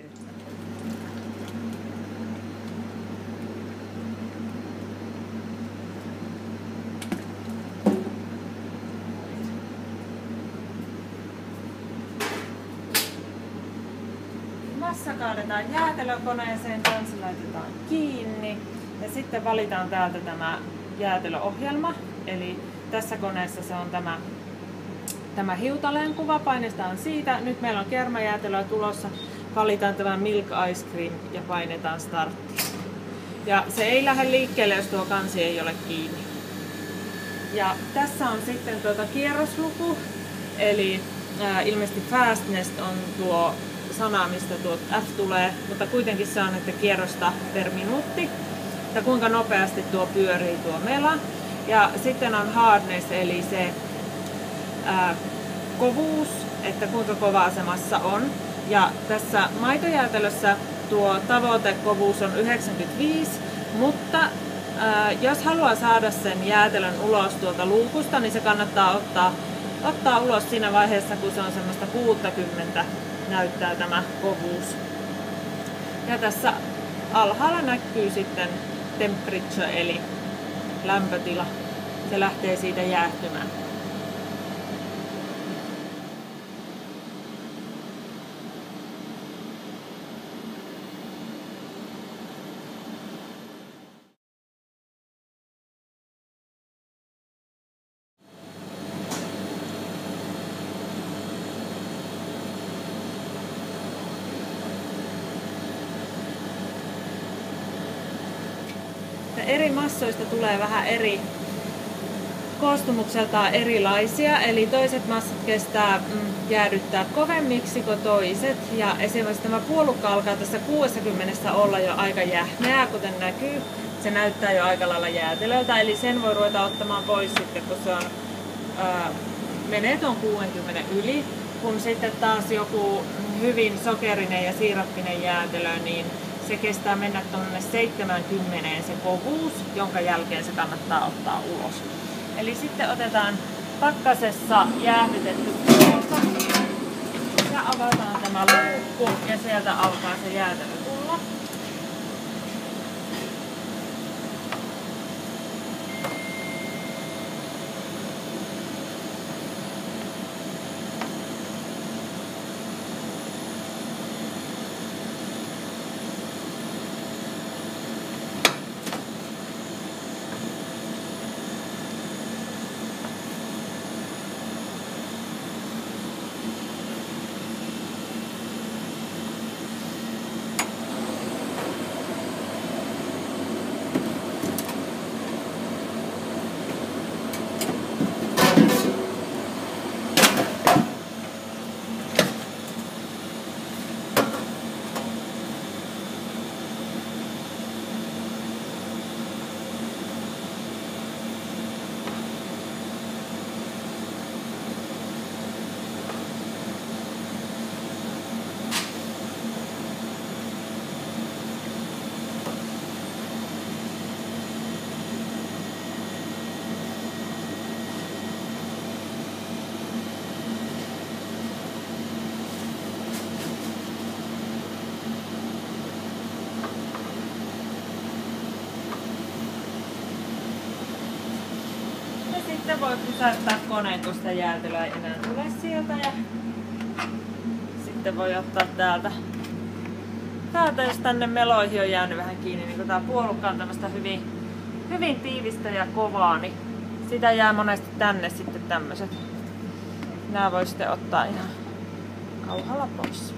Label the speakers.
Speaker 1: piirretään. Massa kaadetaan jäätelökoneeseen, kansi laitetaan kiinni ja sitten valitaan täältä tämä jäätelöohjelma. Eli tässä koneessa se on tämä hiutaleen kuva, painetaan siitä. Nyt meillä on kermajäätelöä tulossa. Valitaan tämä Milk Ice Cream ja painetaan startti. Ja se ei lähde liikkeelle, jos tuo kansi ei ole kiinni. Ja tässä on sitten kierrosluku, eli ilmeisesti fastness on tuo sana, mistä tuo F tulee, mutta kuitenkin se on, että kierrosta per minuutti, että kuinka nopeasti tuo pyörii tuo mela. Ja sitten on hardness, eli se kovuus, että kuinka kova asemassa on. Ja tässä maitojäätelössä tuo tavoitekovuus on 95, mutta jos haluaa saada sen jäätelön ulos tuolta luukusta, niin se kannattaa ottaa ulos siinä vaiheessa, kun se on semmoista 60 näyttää tämä kovuus. Ja tässä alhaalla näkyy sitten temperature eli lämpötila. Se lähtee siitä jäähtymään. Eri massoista tulee vähän eri koostumukseltaan erilaisia, eli toiset massat kestää jäädyttää kovemmiksi kuin toiset. Ja esimerkiksi tämä puolukka alkaa tässä 60 olla jo aika jähmeää, kuten näkyy. Se näyttää jo aika lailla jäätelöltä, eli sen voi ruveta ottamaan pois sitten, kun se on, menee tuon 60 yli. Kun sitten taas joku hyvin sokerinen ja siirappinen jäätelö, niin se kestää mennä tuonne 70 se kovuus, jonka jälkeen se kannattaa ottaa ulos. Eli sitten otetaan pakkasessa jäähdytetty puolta ja avataan tämä luukku ja sieltä alkaa se jäätelö tulla. Sitten voi pysäyttää koneen, kun sitä jäätelöä ei enää tule sieltä. Ja sitten voi ottaa täältä jos tänne meloihin on jäänyt vähän kiinni, niin kun tää puolukka on tämmöstä hyvin tiivistä ja kovaa, niin sitä jää monesti tänne sitten tämmöset. Nää voi sitten ottaa ihan kauhalla pois.